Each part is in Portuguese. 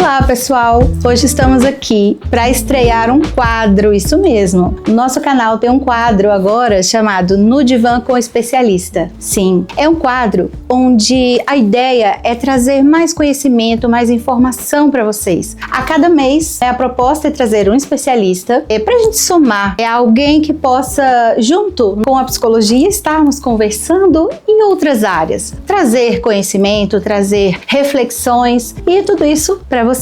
Olá, pessoal! Hoje estamos aqui para estrear um quadro, isso mesmo. No nosso canal tem um quadro agora chamado No Divã com o Especialista. Sim, é um quadro onde a ideia é trazer mais conhecimento, mais informação para vocês. A cada mês, a proposta é trazer um especialista para a gente somar. É alguém que possa, junto com a psicologia, estarmos conversando em outras áreas. Trazer conhecimento, trazer reflexões e tudo isso para vocês.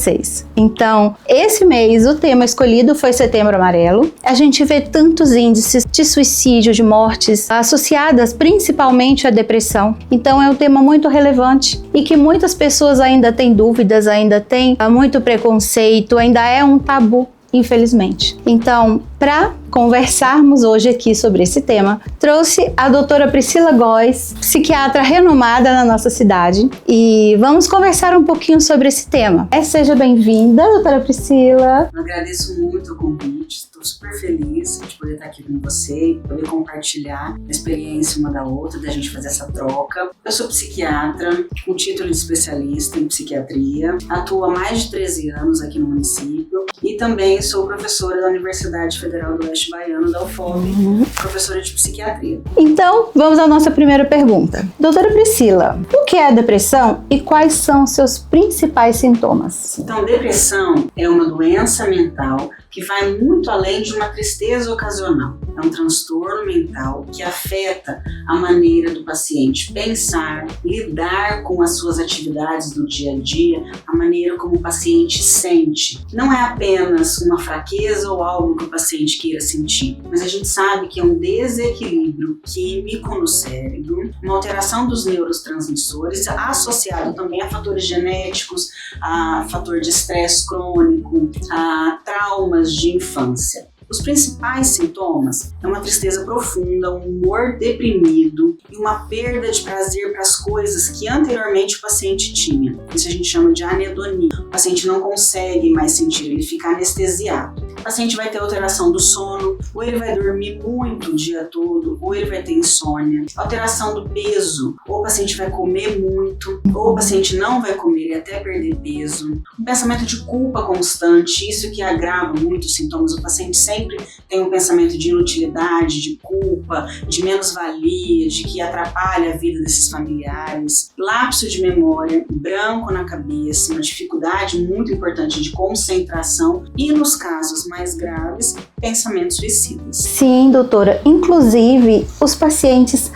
Então, esse mês o tema escolhido foi Setembro Amarelo. A gente vê tantos índices de suicídio, de mortes associadas principalmente à depressão. Então, é um tema muito relevante e que muitas pessoas ainda têm dúvidas, ainda têm muito preconceito, ainda é um tabu, infelizmente. Então, para conversarmos hoje aqui sobre esse tema, trouxe a doutora Priscila Góes, psiquiatra renomada na nossa cidade, e vamos conversar um pouquinho sobre esse tema. Seja bem-vinda, doutora Priscila. Eu agradeço muito o convite, estou super feliz de poder estar aqui com você, poder compartilhar a experiência uma da outra, da gente fazer essa troca. Eu sou psiquiatra, com título de especialista em psiquiatria, atuo há mais de 13 anos aqui no município e também sou professora da Universidade Federal do Oeste Baiano, da UFOB, professora de psiquiatria. Então, vamos à nossa primeira pergunta. Doutora Priscila, o que é a depressão e quais são seus principais sintomas? Então, depressão é uma doença mental que vai muito além de uma tristeza ocasional. É um transtorno mental que afeta a maneira do paciente pensar, lidar com as suas atividades do dia a dia, a maneira como o paciente sente. Não é apenas uma fraqueza ou algo que o paciente queira sentir, mas a gente sabe que é um desequilíbrio químico no cérebro, uma alteração dos neurotransmissores, associado também a fatores genéticos, a fator de estresse crônico, a traumas de infância. Os principais sintomas é uma tristeza profunda, um humor deprimido e uma perda de prazer para as coisas que anteriormente o paciente tinha. Isso a gente chama de anedonia. O paciente não consegue mais sentir, ele fica anestesiado. O paciente vai ter alteração do sono, ou ele vai dormir muito o dia todo, ou ele vai ter insônia. Alteração do peso, ou o paciente vai comer muito, ou o paciente não vai comer e até perder peso. Um pensamento de culpa constante, isso que agrava muito os sintomas. O paciente sempre tem um pensamento de inutilidade, de culpa, de menos-valia, de que atrapalha a vida desses familiares. Lapso de memória, branco na cabeça, uma dificuldade muito importante de concentração e, nos casos mais graves, pensamentos suicidas. Sim, doutora. Inclusive, os pacientes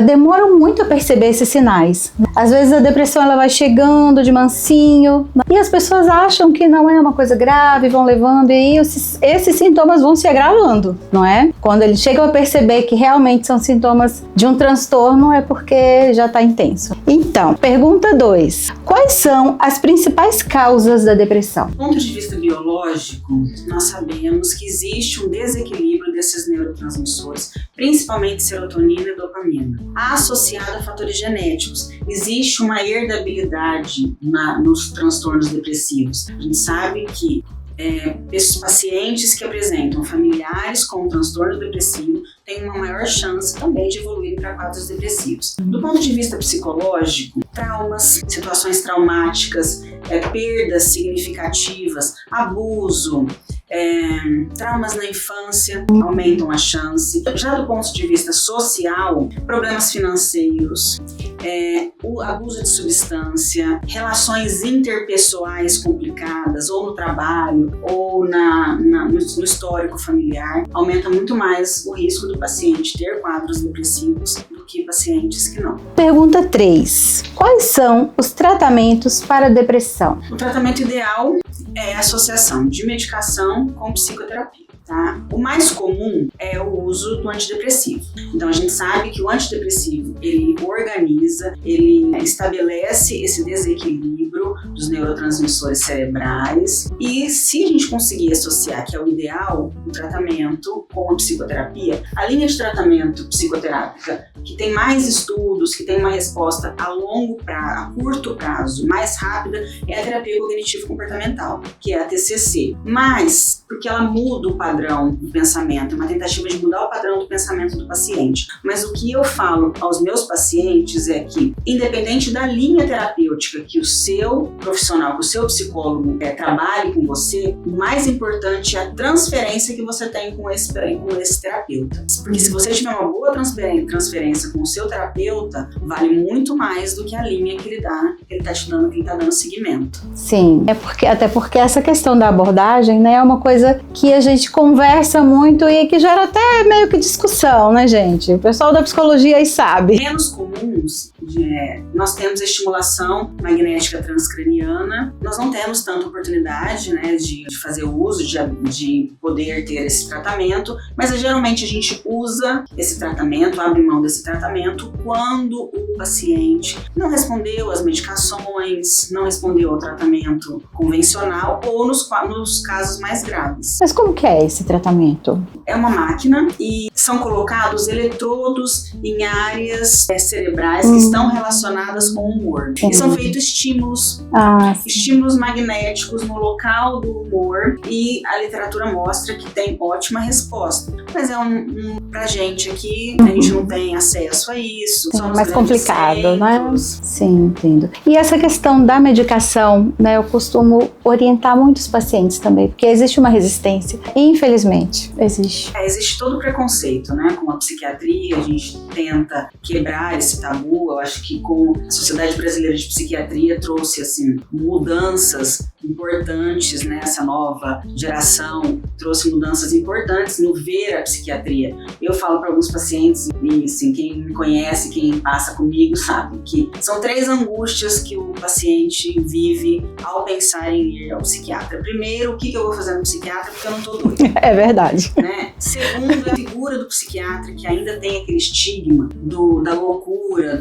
demoram muito a perceber esses sinais. Às vezes a depressão ela vai chegando de mansinho e as pessoas acham que não é uma coisa grave, vão levando e aí esses sintomas vão se agravando, não é? Quando eles chegam a perceber que realmente são sintomas de um transtorno é porque já está intenso. Então, pergunta 2. Quais são as principais causas da depressão? Do ponto de vista biológico, nós sabemos que existe um desequilíbrio desses neurotransmissores, principalmente serotonina e dopamina, associado a fatores genéticos. Existe uma herdabilidade nos transtornos depressivos. A gente sabe que esses pacientes que apresentam familiares com transtorno depressivo têm uma maior chance também de evoluir para quadros depressivos. Do ponto de vista psicológico, traumas, situações traumáticas, perdas significativas, abuso, traumas na infância aumentam a chance. Já do ponto de vista social, problemas financeiros, o abuso de substância, relações interpessoais complicadas, ou no trabalho, ou no histórico familiar, aumenta muito mais o risco do paciente ter quadros depressivos do que pacientes que não. Pergunta 3. Quais são os tratamentos para a depressão? O tratamento ideal é a associação de medicação com psicoterapia. Tá? O mais comum é o uso do antidepressivo. Então a gente sabe que o antidepressivo ele organiza, ele estabelece esse desequilíbrio dos neurotransmissores cerebrais e se a gente conseguir associar, que é o ideal, o tratamento com a psicoterapia, a linha de tratamento psicoterápica que tem mais estudos, que tem uma resposta a curto prazo, mais rápida, é a terapia cognitivo-comportamental, que é a TCC. Mas, porque ela muda o padrão do pensamento, é uma tentativa de mudar o padrão do pensamento do paciente. Mas o que eu falo aos meus pacientes é que, independente da linha terapêutica que o seu profissional, que o seu psicólogo trabalhe com você, o mais importante é a transferência que você tem com esse terapeuta. Porque se você tiver uma boa transferência com o seu terapeuta, vale muito mais do que a linha que ele está te dando, que ele está dando seguimento. Sim, até porque essa questão da abordagem, né, é uma coisa que a gente conversa muito e que gera até meio que discussão, né, gente? O pessoal da psicologia aí sabe. Menos comuns, nós temos a estimulação magnética transcraniana, nós não temos tanta oportunidade, né, de fazer uso, de poder ter esse tratamento, mas geralmente a gente usa esse tratamento, abre mão desse tratamento quando o paciente não respondeu às medicações, não respondeu ao tratamento convencional ou nos casos mais graves. Mas como que é esse tratamento? É uma máquina e são colocados eletrodos em áreas cerebrais que estão relacionadas com o humor. E são feitos estímulos magnéticos no local do humor, e a literatura mostra que tem ótima resposta. Mas pra gente aqui, a gente não tem acesso a isso. É mais complicado, né? Sim, entendo. E essa questão da medicação, né, eu costumo orientar muitos pacientes também, porque existe uma resistência, infelizmente, existe. Existe todo o preconceito, né? Com a psiquiatria, a gente tenta quebrar esse tabu. Eu acho que com a Sociedade Brasileira de Psiquiatria trouxe, assim, mudanças importantes, né? Essa nova geração trouxe mudanças importantes no ver a psiquiatria. Eu falo para alguns pacientes, e assim, quem me conhece, quem passa comigo, sabe que são 3 angústias que o paciente vive ao pensar em ir ao psiquiatra. Primeiro, o que eu vou fazer no psiquiatra porque eu não tô doida? É verdade. Né? Segundo, a figura do psiquiatra, que ainda tem aquele estigma da loucura,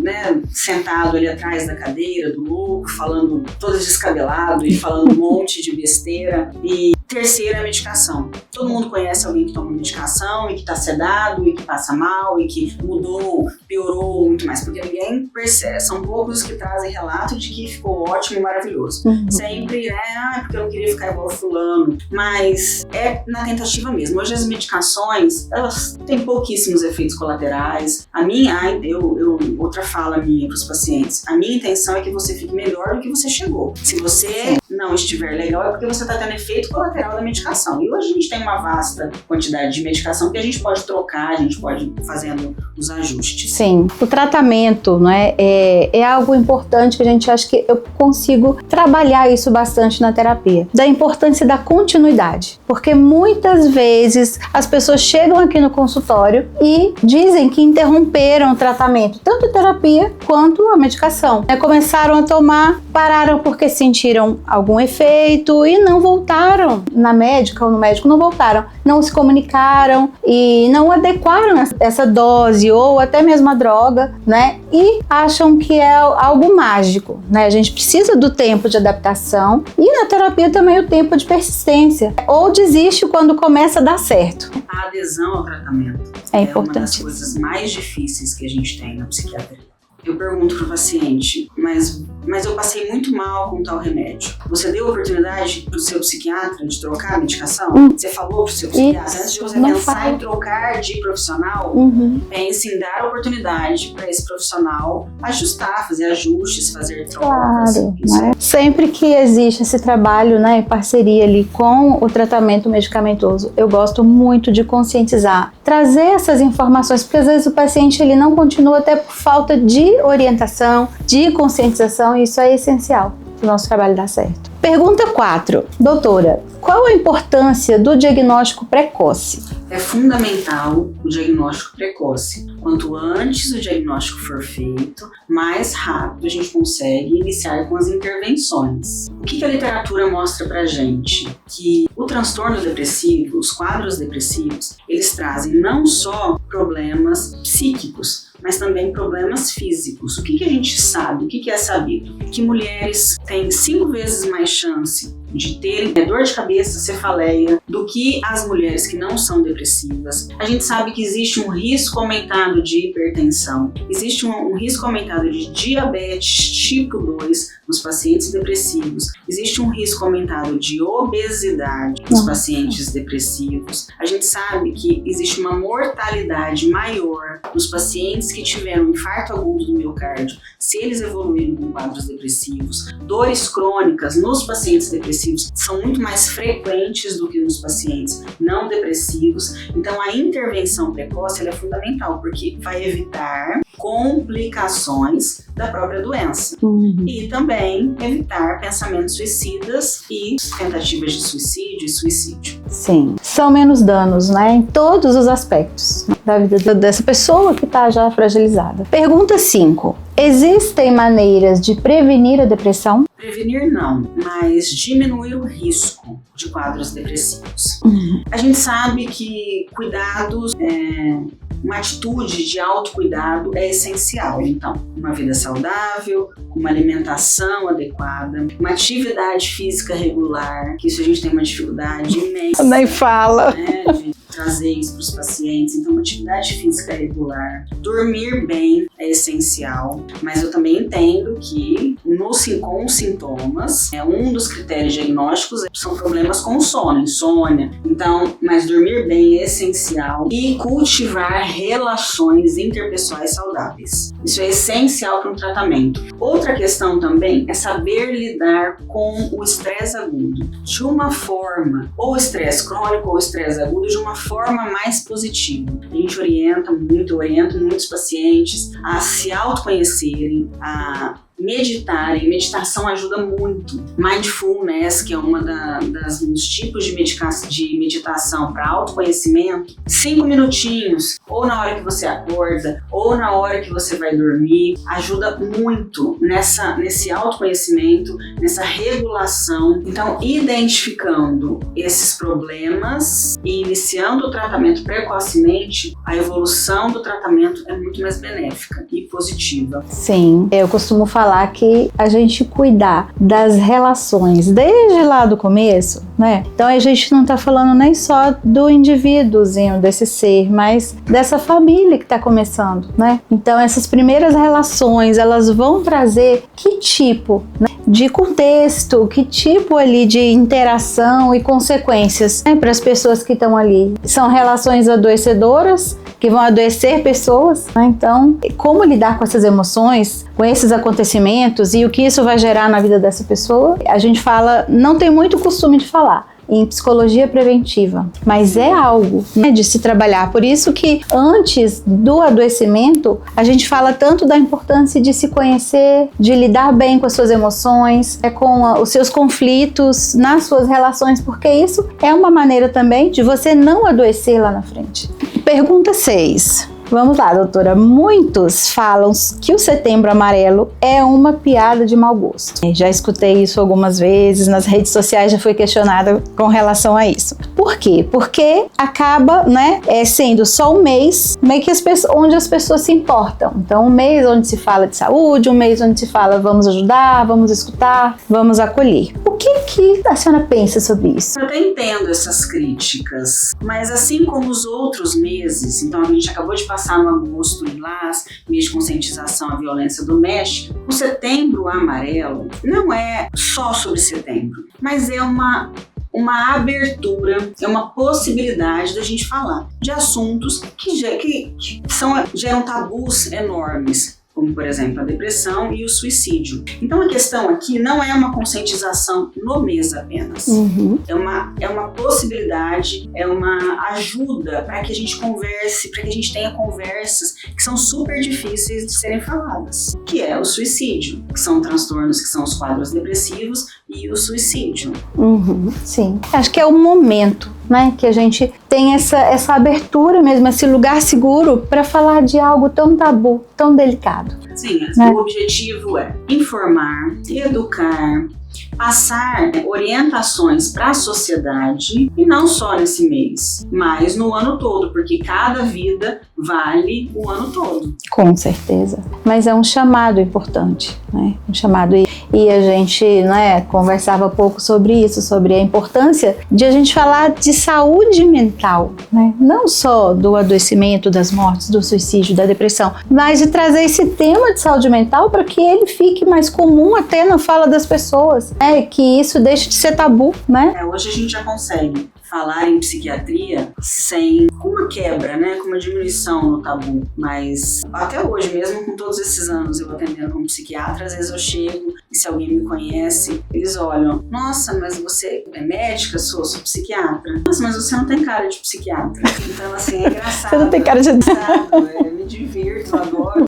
né, sentado ali atrás da cadeira, do louco, falando todo descabelado e falando um monte de besteira. E terceiro, a medicação. Todo mundo conhece alguém que toma medicação e que está sedado e que passa mal e que mudou, piorou muito mais, porque ninguém percebe. São poucos que trazem relato de que ficou ótimo e maravilhoso. Sempre, porque eu não queria ficar igual fulano, mas é na tentativa mesmo. Hoje as medicações, elas têm pouquíssimos efeitos colaterais. Outra fala minha para os pacientes, a minha intenção é que você fique melhor do que você chegou. Se você não estiver legal, é porque você está tendo efeito colateral da medicação. E hoje a gente tem uma vasta quantidade de medicação que a gente pode trocar, a gente pode ir fazendo os ajustes. Sim, o tratamento, né, é algo importante que a gente acha que eu consigo trabalhar isso bastante na terapia. Da importância da continuidade. Porque muitas vezes as pessoas chegam aqui no consultório e dizem que interromperam o tratamento, tanto a terapia quanto a medicação. Começaram a tomar, pararam porque sentiram algum efeito e não voltaram na médica ou no médico, não voltaram, não se comunicaram e não adequaram essa dose ou até mesmo a droga, né? E acham que é algo mágico, né? A gente precisa do tempo de adaptação e na terapia também o tempo de persistência. Ou desiste quando começa a dar certo. A adesão ao tratamento é importante. Uma das coisas mais difíceis que a gente tem na psiquiatria. Eu pergunto para o paciente, mas eu passei muito mal com tal remédio. Você deu oportunidade para o seu psiquiatra de trocar a medicação? Você falou para o seu psiquiatra, antes de você pensar em trocar de profissional, pense em dar oportunidade para esse profissional ajustar, fazer ajustes, fazer trocas. Claro, né? Sempre que existe esse trabalho, né, em parceria ali com o tratamento medicamentoso, eu gosto muito de conscientizar, trazer essas informações, porque às vezes o paciente ele não continua até por falta de orientação, de conscientização, e isso é essencial para o nosso trabalho dar certo. Pergunta 4. Doutora, qual a importância do diagnóstico precoce? É fundamental o diagnóstico precoce. Quanto antes o diagnóstico for feito, mais rápido a gente consegue iniciar com as intervenções. O que a literatura mostra pra gente? Que o transtorno depressivo, os quadros depressivos, eles trazem não só problemas psíquicos, mas também problemas físicos. O que a gente sabe? O que é sabido? Que mulheres têm 5 vezes mais chance de terem dor de cabeça, cefaleia, do que as mulheres que não são depressivas. A gente sabe que existe um risco aumentado de hipertensão, existe um risco aumentado de diabetes tipo 2 nos pacientes depressivos, existe um risco aumentado de obesidade nos pacientes depressivos. A gente sabe que existe uma mortalidade maior nos pacientes que tiveram infarto agudo do miocárdio, se eles evoluírem com quadros depressivos. Dores crônicas nos pacientes depressivos são muito mais frequentes do que nos pacientes não depressivos. Então a intervenção precoce ela é fundamental, porque vai evitar complicações da própria doença e também evitar pensamentos suicidas e tentativas de suicídio e suicídio. Sim, são menos danos, né, em todos os aspectos da vida dessa pessoa que está já fragilizada. Pergunta 5. Existem maneiras de prevenir a depressão? Prevenir não, mas diminuir o risco de quadros depressivos. A gente sabe que cuidados, uma atitude de autocuidado é essencial. Então, uma vida saudável, uma alimentação adequada, uma atividade física regular, que isso a gente tem uma dificuldade imensa. Nem fala. Né, de trazer isso para os pacientes. Então, uma atividade física regular, dormir bem é essencial, mas eu também entendo que com sintomas, um dos critérios diagnósticos são problemas com sono, insônia. Então, mas dormir bem é essencial e cultivar relações interpessoais saudáveis. Isso é essencial para um tratamento. Outra questão também é saber lidar com o estresse agudo de uma forma, ou estresse crônico ou estresse agudo, de uma forma mais positiva. A gente orienta muitos pacientes a se autoconhecerem, a meditarem. Meditação ajuda muito. Mindfulness, que é dos tipos de meditação para autoconhecimento, 5 minutinhos, ou na hora que você acorda, ou na hora que você vai dormir, ajuda muito nesse autoconhecimento, nessa regulação. Então, identificando esses problemas e iniciando o tratamento precocemente, a evolução do tratamento é muito mais benéfica e positiva. Sim, eu costumo falar que a gente cuidar das relações desde lá do começo, né? Então a gente não tá falando nem só do indivíduozinho, desse ser, mas dessa família que tá começando, né? Então essas primeiras relações, elas vão trazer que tipo, né, de contexto, que tipo ali de interação e consequências, né, para as pessoas que estão ali. São relações adoecedoras, que vão adoecer pessoas, né? Então, como lidar com essas emoções, com esses acontecimentos e o que isso vai gerar na vida dessa pessoa? A gente fala, não tem muito costume de falar em psicologia preventiva, mas é algo, né, de se trabalhar. Por isso que antes do adoecimento, a gente fala tanto da importância de se conhecer, de lidar bem com as suas emoções, com os seus conflitos nas suas relações, porque isso é uma maneira também de você não adoecer lá na frente. Pergunta 6. Vamos lá, doutora. Muitos falam que o Setembro Amarelo é uma piada de mau gosto. Já escutei isso algumas vezes, nas redes sociais já fui questionada com relação a isso. Por quê? Porque acaba, né, sendo só um mês meio que onde as pessoas se importam. Então, um mês onde se fala de saúde, um mês onde se fala vamos ajudar, vamos escutar, vamos acolher. O que a senhora pensa sobre isso? Eu até entendo essas críticas, mas assim como os outros meses, então a gente acabou de passar no agosto lilás, mês de conscientização à violência doméstica, o Setembro Amarelo não é só sobre setembro, mas é uma abertura, é uma possibilidade da gente falar de assuntos que geram tabus enormes, como, por exemplo, a depressão e o suicídio. Então, a questão aqui não é uma conscientização no mês apenas. É uma possibilidade, é uma ajuda para que a gente converse, para que a gente tenha conversas que são super difíceis de serem faladas, que é o suicídio, que são transtornos, que são os quadros depressivos e o suicídio. Sim. Acho que é o momento, né, que a gente tem essa abertura mesmo, esse lugar seguro para falar de algo tão tabu, tão delicado. Sim, né? O objetivo é informar, educar, passar orientações para a sociedade, e não só nesse mês, mas no ano todo, porque cada vida vale o ano todo. Com certeza. Mas é um chamado importante, né? Um chamado. E a gente, né, conversava pouco sobre isso, sobre a importância de a gente falar de saúde mental, né? Não só do adoecimento, das mortes, do suicídio, da depressão, mas de trazer esse tema de saúde mental para que ele fique mais comum até na fala das pessoas, né? Que isso deixe de ser tabu, né? Hoje a gente já consegue falar em psiquiatria com uma quebra, né, com uma diminuição no tabu, mas até hoje, mesmo com todos esses anos eu atendendo como psiquiatra, às vezes eu chego e se alguém me conhece, eles olham, nossa, mas você é médica? Sou psiquiatra. Nossa, mas você não tem cara de psiquiatra. Então, assim, é engraçado. Você não tem cara de... me divirto, adoro.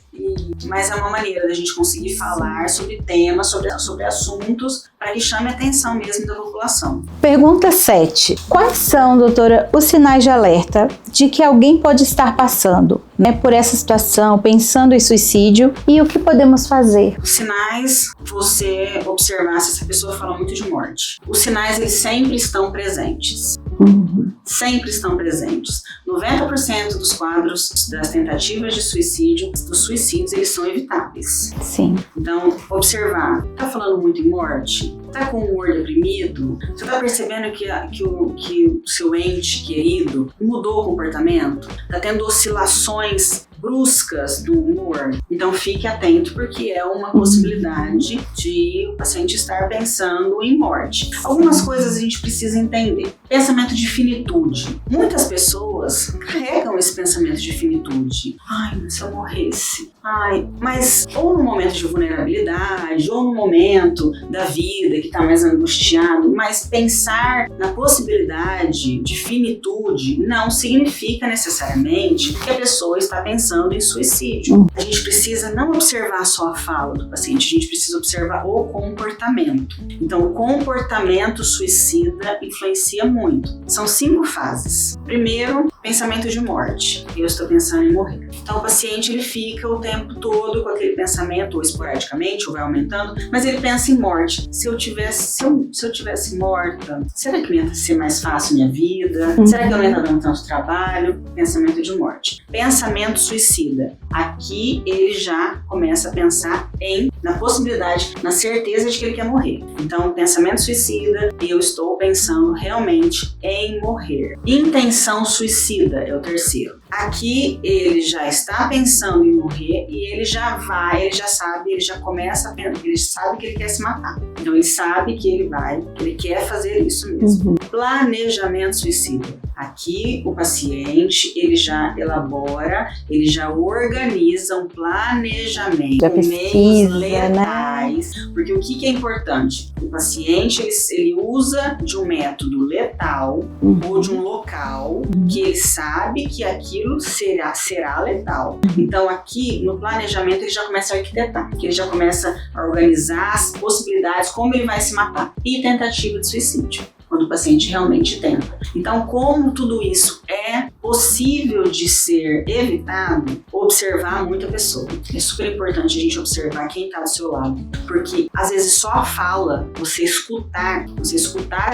Mas é uma maneira da gente conseguir falar sobre temas, sobre assuntos, para que chame a atenção mesmo da população. Pergunta 7. Quais são, doutora, os sinais de alerta de que alguém pode estar passando, né, por essa situação, pensando em suicídio, e o que podemos fazer? Os sinais, você observar se essa pessoa fala muito de morte. Os sinais, eles sempre estão presentes. Sempre estão presentes. 90% dos quadros das tentativas de suicídio, dos suicídios, eles são evitáveis. Sim. Então, observar. Tá falando muito em morte? Tá com o humor deprimido? Você tá percebendo que o seu ente querido mudou o comportamento? Tá tendo oscilações bruscas do humor? Então fique atento, porque é uma possibilidade de o paciente estar pensando em morte. Algumas coisas a gente precisa entender. Pensamento de finitude. Muitas pessoas carregam esse pensamento de finitude. Ai, mas se eu morresse? Ai, mas ou no momento de vulnerabilidade, ou no momento da vida que está mais angustiado, mas pensar na possibilidade de finitude não significa necessariamente que a pessoa está pensando em suicídio. A gente precisa não observar só a fala do paciente, a gente precisa observar o comportamento. Então, o comportamento suicida influencia muito. São 5 fases. Primeiro, pensamento de morte. Eu estou pensando em morrer. Então, o paciente ele fica o tempo todo com aquele pensamento, ou esporadicamente, ou vai aumentando, mas ele pensa em morte. Se eu tivesse morta, será que ia ser mais fácil minha vida? Será que eu não ia estar dando tanto trabalho? Pensamento de morte. Pensamento suicida. Aqui ele já começa a pensar na possibilidade, na certeza de que ele quer morrer. Então, pensamento suicida, eu estou pensando realmente em morrer. Intenção suicida é o terceiro. Aqui ele já está pensando em morrer e ele já sabe que ele quer se matar. Então ele sabe que ele quer fazer isso mesmo. Planejamento suicida. Aqui o paciente, ele já elabora, ele já organiza um planejamento com meios letais, né? Porque o que é importante? O paciente, ele usa de um método letal ou de um local que ele sabe que aquilo será letal. Então aqui no planejamento ele já começa a arquitetar, que ele já começa a organizar as possibilidades, como ele vai se matar. E tentativa de suicídio, quando o paciente realmente tenta. Então, como tudo isso é possível de ser evitado, observar muito a pessoa. É super importante a gente observar quem está do seu lado, porque às vezes só a fala, você escutar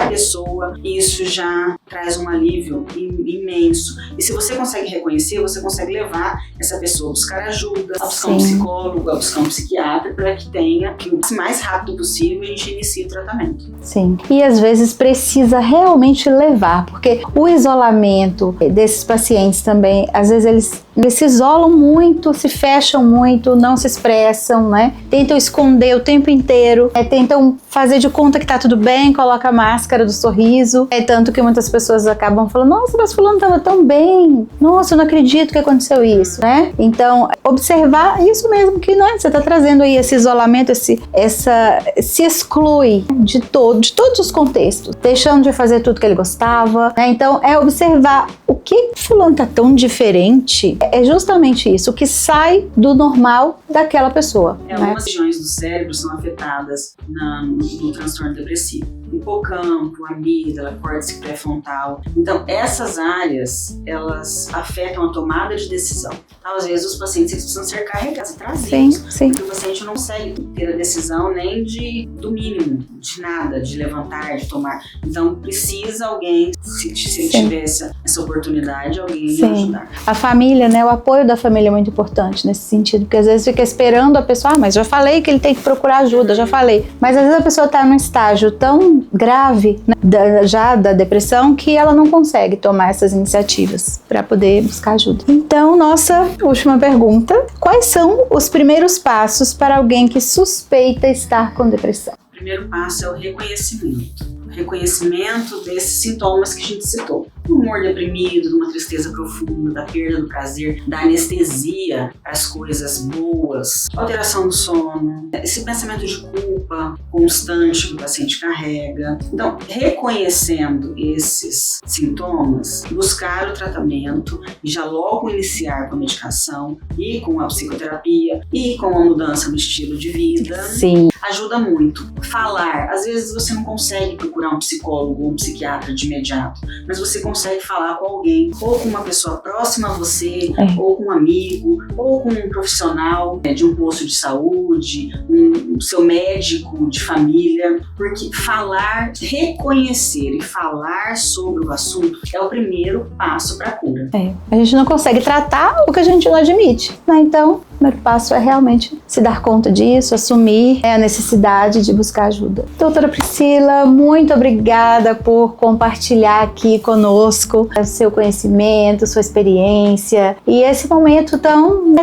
a pessoa, isso já traz um alívio imenso. E se você consegue reconhecer, você consegue levar essa pessoa a buscar ajuda, a buscar um psicólogo, a buscar um psiquiatra, para que o mais rápido possível a gente inicie o tratamento. Sim. E às vezes precisa realmente levar, porque o isolamento desses pacientes também, às vezes eles se isolam muito, se fecham muito, não se expressam, né? Tentam esconder o tempo inteiro, tentam fazer de conta que tá tudo bem, coloca a máscara do sorriso. É tanto que muitas pessoas acabam falando, nossa, mas fulano tava tão bem, nossa, eu não acredito que aconteceu isso, né? Então, observar isso mesmo que, né, você tá trazendo aí esse isolamento, se exclui de todos os contextos, deixando de fazer tudo que ele gostava, né? Então, é observar o que fulano tá tão diferente. É justamente isso, o que sai do normal daquela pessoa. Algumas regiões do cérebro são afetadas no transtorno depressivo. Hipocampo, amígdala, córtex pré-frontal. Então, essas áreas, elas afetam a tomada de decisão. Então, às vezes, os pacientes precisam ser carregados, trazidos. Sim. Porque o paciente não consegue ter a decisão nem do mínimo, de nada, de levantar, de tomar. Então, precisa alguém, se ele tiver essa oportunidade, oportunidade, alguém lhe ajudar. A família, né? O apoio da família é muito importante nesse sentido, porque às vezes fica esperando a pessoa, mas já falei que ele tem que procurar ajuda, já falei. Mas às vezes a pessoa está num estágio tão grave, né, já da depressão, que ela não consegue tomar essas iniciativas para poder buscar ajuda. Então, nossa última pergunta: quais são os primeiros passos para alguém que suspeita estar com depressão? O primeiro passo é o reconhecimento. O reconhecimento desses sintomas que a gente citou. Do humor deprimido, de uma tristeza profunda, da perda do prazer, da anestesia às coisas boas, alteração do sono, esse pensamento de culpa constante que o paciente carrega. Então, reconhecendo esses sintomas, buscar o tratamento e já logo iniciar com a medicação e com a psicoterapia e com a mudança no estilo de vida. Sim. Ajuda muito. Falar, às vezes você não consegue procurar um psicólogo ou um psiquiatra de imediato, mas você consegue falar com alguém, ou com uma pessoa próxima a você, ou com um amigo, ou com um profissional de um posto de saúde, um seu médico de família, porque falar, reconhecer e falar sobre o assunto é o primeiro passo para a cura. A gente não consegue tratar o que a gente não admite, né? Então, o primeiro passo é realmente se dar conta disso, assumir a necessidade de buscar ajuda. Doutora Priscila, muito obrigada por compartilhar aqui conosco o seu conhecimento, sua experiência e esse momento tão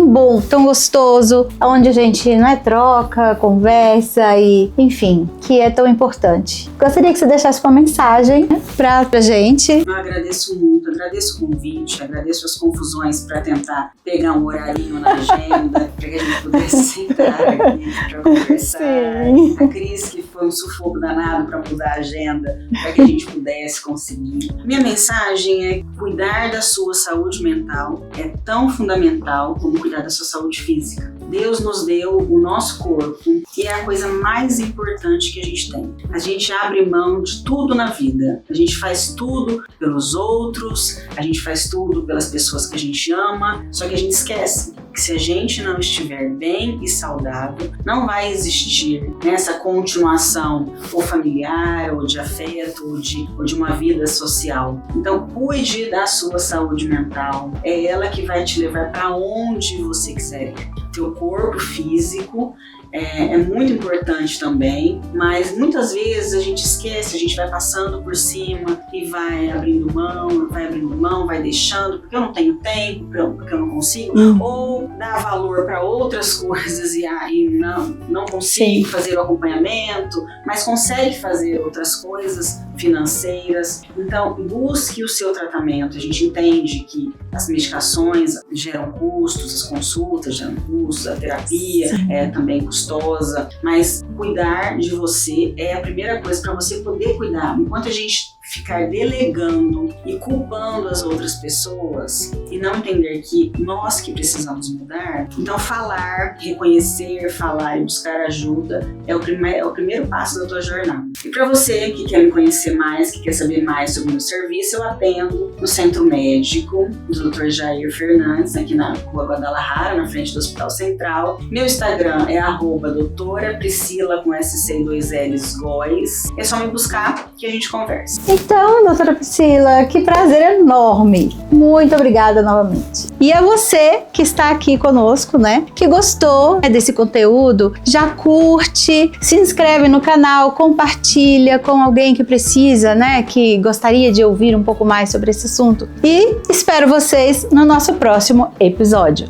bom, tão gostoso, onde a gente troca, conversa e, enfim, que é tão importante. Gostaria que você deixasse uma mensagem pra gente. Eu agradeço muito, agradeço o convite, agradeço as confusões para tentar pegar um horarinho na agenda, para que a gente pudesse sentar aqui para conversar. Sim. A Cris, que foi um sufoco danado para mudar a agenda, para que a gente pudesse conseguir. Minha mensagem é: cuidar da sua saúde mental é tão fundamental como cuidar da sua saúde física. Deus nos deu o nosso corpo e é a coisa mais importante que a gente tem. A gente abre mão de tudo na vida. A gente faz tudo pelos outros, a gente faz tudo pelas pessoas que a gente ama, só que a gente esquece que se a gente não estiver bem e saudável, não vai existir essa continuação ou familiar, ou de afeto, ou de uma vida social. Então, cuide da sua saúde mental. É ela que vai te levar para onde você quiser ir. Teu corpo físico é muito importante também, mas muitas vezes a gente esquece, a gente vai passando por cima e vai abrindo mão, vai deixando, porque eu não tenho tempo, porque eu não consigo, ou dá valor para outras coisas e aí não consigo fazer o acompanhamento, mas consegue fazer outras coisas financeiras. Então, busque o seu tratamento. A gente entende que as medicações geram custos, as consultas geram custos, a terapia é também custosa, mas cuidar de você é a primeira coisa para você poder cuidar. Enquanto a gente ficar delegando e culpando as outras pessoas e não entender que nós que precisamos mudar, então falar, reconhecer, falar e buscar ajuda é o primeiro passo da tua jornada. E para você que quer me conhecer mais, que quer saber mais sobre o meu serviço, eu atendo no Centro Médico do Dr. Jair Fernandes, aqui na Rua Guadalajara, na frente do Hospital Central. Meu Instagram é @doutora Priscila com SC2Ls Góes. É só me buscar que a gente conversa. Então, doutora Priscila, que prazer enorme. Muito obrigada novamente. E a você que está aqui conosco, que gostou desse conteúdo, já curte, se inscreve no canal, compartilha com alguém que precisa, que gostaria de ouvir um pouco mais sobre esse assunto. E espero vocês no nosso próximo episódio.